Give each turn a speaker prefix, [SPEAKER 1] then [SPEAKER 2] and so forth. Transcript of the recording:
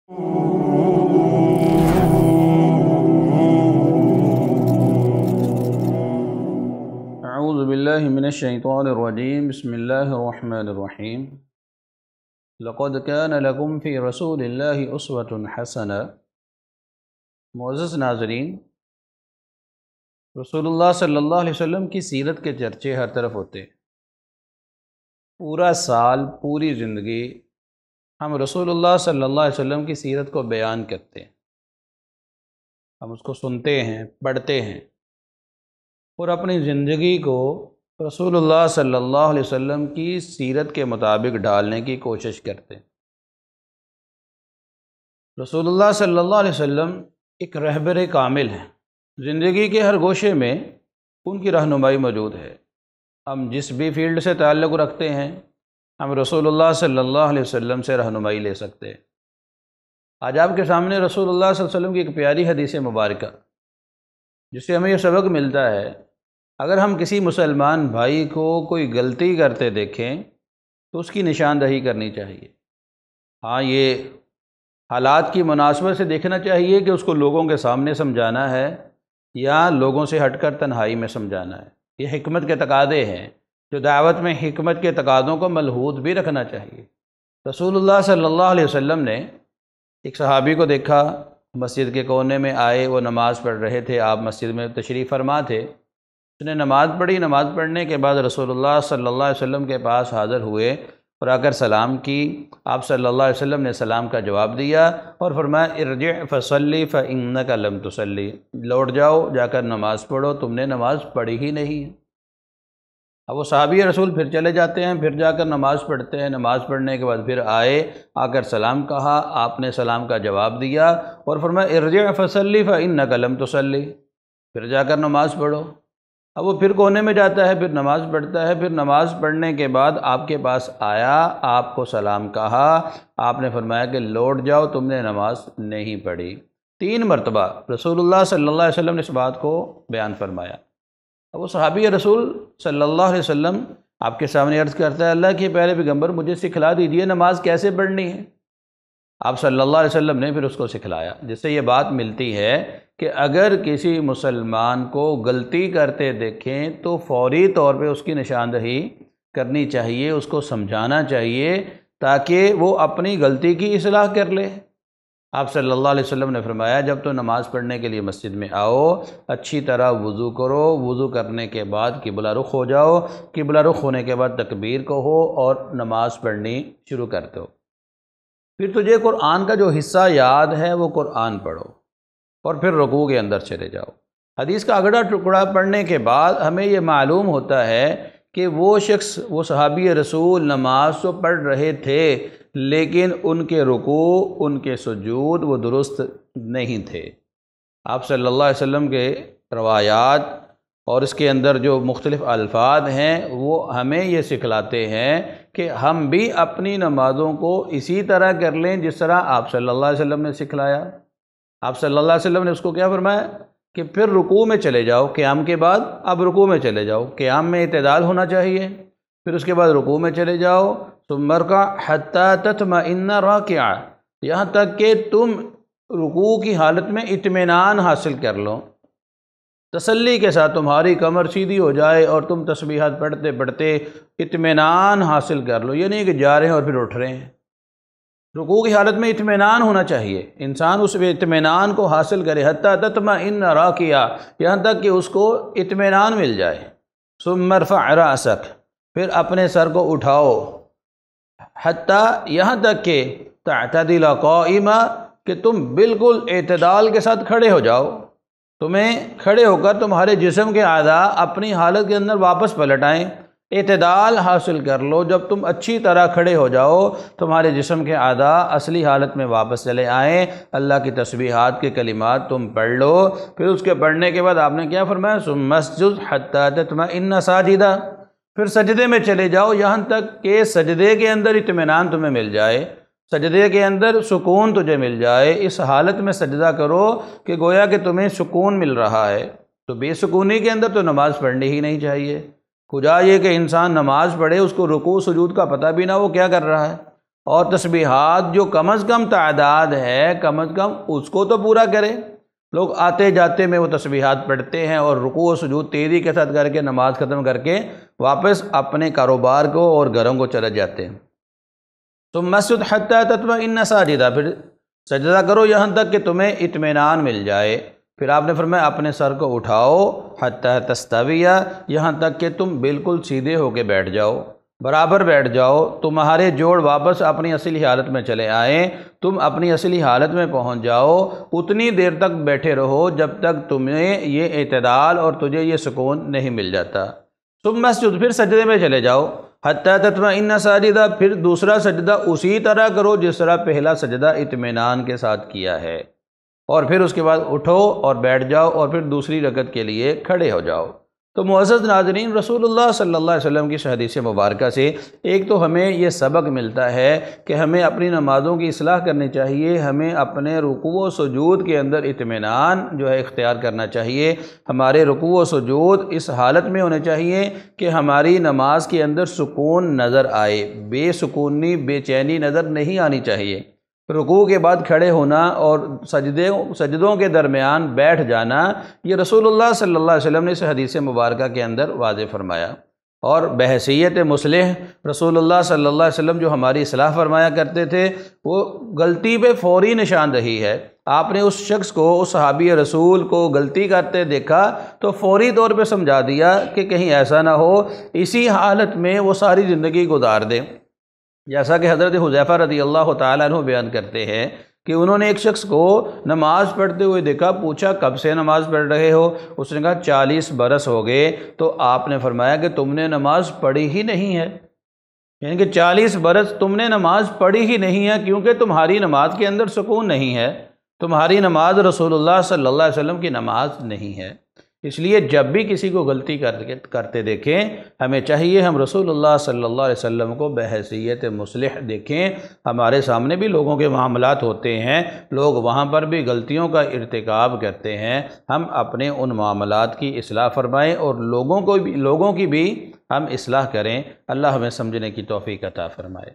[SPEAKER 1] اعوذ باللہ من الشیطان الرجیم بسم اللہ الرحمن الرحیم لقد کان لکم فی رسول اللہ اسوۃ حسنہ۔ معزز ناظرین، رسول اللہ صلی اللہ علیہ وسلم کی سیرت کے چرچے ہر طرف ہوتے ہیں۔ پورا سال، پوری زندگی ہم رسول اللہ صلی اللہ علیہ وسلم کی سیرت کو بیان کرتے ہیں، ہم اس کو سنتے ہیں، پڑھتے ہیں اور اپنی زندگی کو رسول اللہ صلی اللہ علیہ وسلم کی سیرت کے مطابق ڈالنے کی کوشش کرتے ہیں۔ رسول اللہ صلی اللہ علیہ وسلم ایک رہبر کامل ہیں، زندگی کے ہر گوشے میں ان کی رہنمائی موجود ہے۔ ہم جس بھی فیلڈ سے تعلق رکھتے ہیں، ہم رسول اللہ صلی اللہ علیہ وسلم سے رہنمائی لے سکتے ہیں۔ آج آپ کے سامنے رسول اللہ صلی اللہ علیہ وسلم کی ایک پیاری حدیث مبارکہ، جس سے ہمیں یہ سبق ملتا ہے، اگر ہم کسی مسلمان بھائی کو کوئی غلطی کرتے دیکھیں تو اس کی نشاندہی کرنی چاہیے۔ ہاں، یہ حالات کی مناسبت سے دیکھنا چاہیے کہ اس کو لوگوں کے سامنے سمجھانا ہے یا لوگوں سے ہٹ کر تنہائی میں سمجھانا ہے۔ یہ حکمت کے تقاضے ہیں، جو دعوت میں حکمت کے تقاضوں کو ملحوظ بھی رکھنا چاہیے۔ رسول اللہ صلی اللہ علیہ وسلم نے ایک صحابی کو دیکھا، مسجد کے کونے میں آئے، وہ نماز پڑھ رہے تھے، آپ مسجد میں تشریف فرما تھے۔ اس نے نماز پڑھی، نماز پڑھنے کے بعد رسول اللہ صلی اللہ علیہ وسلم کے پاس حاضر ہوئے اور آ کر سلام کی۔ آپ صلی اللہ علیہ وسلم نے سلام کا جواب دیا اور فرمایا ارجع فصلی فإنک لم تصلی، لوٹ جاؤ، جا کر نماز پڑھو، تم نے نماز پڑھی ہی نہیں ہے۔ اب وہ صحابی رسول پھر چلے جاتے ہیں، پھر جا کر نماز پڑھتے ہیں، نماز پڑھنے کے بعد پھر آئے، آ کر سلام کہا، آپ نے سلام کا جواب دیا اور فرمایا ارجع فصلی فإنک لم تصلی، پھر جا کر نماز پڑھو۔ اب وہ پھر کونے میں جاتا ہے، پھر نماز پڑھتا ہے، پھر نماز پڑھنے کے بعد آپ کے پاس آیا، آپ کو سلام کہا، آپ نے فرمایا کہ لوٹ جاؤ، تم نے نماز نہیں پڑھی۔ 3 مرتبہ رسول اللہ صلی اللہ علیہ وسلم نے اس بات کو بیان فرمایا۔ اب وہ صحابی رسول صلی اللہ علیہ وسلم آپ کے سامنے عرض کرتا ہے، اللہ کے پیارے پیغمبر، مجھے سکھلا دیجئے نماز کیسے پڑھنی ہے۔ آپ صلی اللہ علیہ وسلم نے پھر اس کو سکھلایا، جس سے یہ بات ملتی ہے کہ اگر کسی مسلمان کو غلطی کرتے دیکھیں تو فوری طور پہ اس کی نشاندہی کرنی چاہیے، اس کو سمجھانا چاہیے تاکہ وہ اپنی غلطی کی اصلاح کر لے۔ آپ صلی اللہ علیہ وسلم نے فرمایا جب تو نماز پڑھنے کے لیے مسجد میں آؤ، اچھی طرح وضو کرو، وضو کرنے کے بعد قبلہ رخ ہو جاؤ، قبلہ رخ ہونے کے بعد تکبیر کہو اور نماز پڑھنی شروع کر دو۔ پھر تجھے قرآن کا جو حصہ یاد ہے وہ قرآن پڑھو اور پھر رکوع کے اندر چلے جاؤ۔ حدیث کا اگلا ٹکڑا پڑھنے کے بعد ہمیں یہ معلوم ہوتا ہے کہ وہ شخص، وہ صحابی رسول نماز تو پڑھ رہے تھے لیکن ان کے رکوع، ان کے سجود وہ درست نہیں تھے۔ آپ صلی اللہ علیہ وسلم کے روایات اور اس کے اندر جو مختلف الفاظ ہیں وہ ہمیں یہ سکھلاتے ہیں کہ ہم بھی اپنی نمازوں کو اسی طرح کر لیں جس طرح آپ صلی اللہ علیہ وسلم نے سکھلایا۔ آپ صلی اللہ علیہ وسلم نے اس کو کیا فرمایا کہ پھر رکوع میں چلے جاؤ، قیام کے بعد اب رکوع میں چلے جاؤ، قیام میں اعتدال ہونا چاہیے، پھر اس کے بعد رکوع میں چلے جاؤ، ثم ارکع حتی تطمئن راکعا، یہاں تک کہ تم رکوع کی حالت میں اطمینان حاصل کر لو، تسلی کے ساتھ تمہاری کمر سیدھی ہو جائے اور تم تسبیحات پڑھتے پڑھتے اطمینان حاصل کر لو۔ یہ نہیں کہ جا رہے ہیں اور پھر اٹھ رہے ہیں۔ رکوع کی حالت میں اطمینان ہونا چاہیے، انسان اس اطمینان کو حاصل کرے، حتی تطمئن راکعا، یہاں تک کہ اس کو اطمینان مل جائے۔ ثم ارفع رأسک، پھر اپنے سر کو اٹھاؤ، حتی یہاں تک کہ تعتدل قائما، کہ تم بالکل اعتدال کے ساتھ کھڑے ہو جاؤ، تمہیں کھڑے ہو کر تمہارے جسم کے اعضاء اپنی حالت کے اندر واپس پلٹ آئیں، اعتدال حاصل کر لو۔ جب تم اچھی طرح کھڑے ہو جاؤ، تمہارے جسم کے اعضاء اصلی حالت میں واپس چلے آئیں، اللہ کی تسبیحات کے کلمات تم پڑھ لو۔ پھر اس کے پڑھنے کے بعد آپ نے کیا فرمایا، ثم اسجد حتی تطمئن ساجدا، پھر سجدے میں چلے جاؤ یہاں تک کہ سجدے کے اندر اطمینان تمہیں مل جائے، سجدے کے اندر سکون تجھے مل جائے۔ اس حالت میں سجدہ کرو کہ گویا کہ تمہیں سکون مل رہا ہے۔ تو بے سکونی کے اندر تو نماز پڑھنی ہی نہیں چاہیے۔ خدا یہ کہ انسان نماز پڑھے، اس کو رکوع سجود کا پتہ بھی نہ وہ کیا کر رہا ہے۔ اور تسبیحات جو کم از کم تعداد ہے کم از کم اس کو تو پورا کرے۔ لوگ آتے جاتے میں وہ تسبیحات پڑھتے ہیں اور رکوع و سجود تیزی کے ساتھ کر کے نماز ختم کر کے واپس اپنے کاروبار کو اور گھروں کو چلے جاتے ہیں۔ ثم اسجد حتی تطمئن ساجدا، پھر سجدہ کرو یہاں تک کہ تمہیں اطمینان مل جائے۔ پھر آپ نے فرمایا اپنے سر کو اٹھاؤ حتی تستوی، یہاں تک کہ تم بالکل سیدھے ہو کے بیٹھ جاؤ، برابر بیٹھ جاؤ، تمہارے جوڑ واپس اپنی اصلی حالت میں چلے آئیں، تم اپنی اصلی حالت میں پہنچ جاؤ۔ اتنی دیر تک بیٹھے رہو جب تک تمہیں یہ اعتدال اور تجھے یہ سکون نہیں مل جاتا۔ ثم اسجد، پھر سجدے میں چلے جاؤ، حتی تطمئن ساجدا، پھر دوسرا سجدہ اسی طرح کرو جس طرح پہلا سجدہ اطمینان کے ساتھ کیا ہے، اور پھر اس کے بعد اٹھو اور بیٹھ جاؤ اور پھر دوسری رکعت کے لیے کھڑے ہو جاؤ۔ تو معزز ناظرین، رسول اللہ صلی اللہ علیہ وسلم کی حدیث مبارکہ سے ایک تو ہمیں یہ سبق ملتا ہے کہ ہمیں اپنی نمازوں کی اصلاح کرنی چاہیے، ہمیں اپنے رکوع و سجود کے اندر اطمینان جو ہے اختیار کرنا چاہیے، ہمارے رکوع و سجود اس حالت میں ہونے چاہیے کہ ہماری نماز کے اندر سکون نظر آئے، بے سکونی بے چینی نظر نہیں آنی چاہیے۔ رکوع کے بعد کھڑے ہونا اور سجدوں کے درمیان بیٹھ جانا، یہ رسول اللہ صلی اللہ علیہ وسلم نے اس حدیث مبارکہ کے اندر واضح فرمایا۔ اور بحیثیت مصلح رسول اللہ صلی اللہ علیہ وسلم جو ہماری اصلاح فرمایا کرتے تھے، وہ غلطی پہ فوری نشاندہی ہے۔ آپ نے اس شخص کو، اس صحابی رسول کو غلطی کرتے دیکھا تو فوری طور پہ سمجھا دیا کہ کہیں ایسا نہ ہو اسی حالت میں وہ ساری زندگی گزار دیں۔ جیسا کہ حضرت حذیفہ رضی اللہ تعالیٰ عنہ بیان کرتے ہیں کہ انہوں نے ایک شخص کو نماز پڑھتے ہوئے دیکھا، پوچھا کب سے نماز پڑھ رہے ہو؟ اس نے کہا 40 برس ہو گئے۔ تو آپ نے فرمایا کہ تم نے نماز پڑھی ہی نہیں ہے، یعنی کہ 40 برس تم نے نماز پڑھی ہی نہیں ہے، کیونکہ تمہاری نماز کے اندر سکون نہیں ہے، تمہاری نماز رسول اللہ صلی اللہ علیہ وسلم کی نماز نہیں ہے۔ اس لیے جب بھی کسی کو غلطی کرتے دیکھیں، ہمیں چاہیے ہم رسول اللہ صلی اللہ علیہ وسلم کو بحیثیت مصلح دیکھیں۔ ہمارے سامنے بھی لوگوں کے معاملات ہوتے ہیں، لوگ وہاں پر بھی غلطیوں کا ارتکاب کرتے ہیں، ہم اپنے ان معاملات کی اصلاح فرمائیں اور لوگوں کی بھی ہم اصلاح کریں۔ اللہ ہمیں سمجھنے کی توفیق عطا فرمائے۔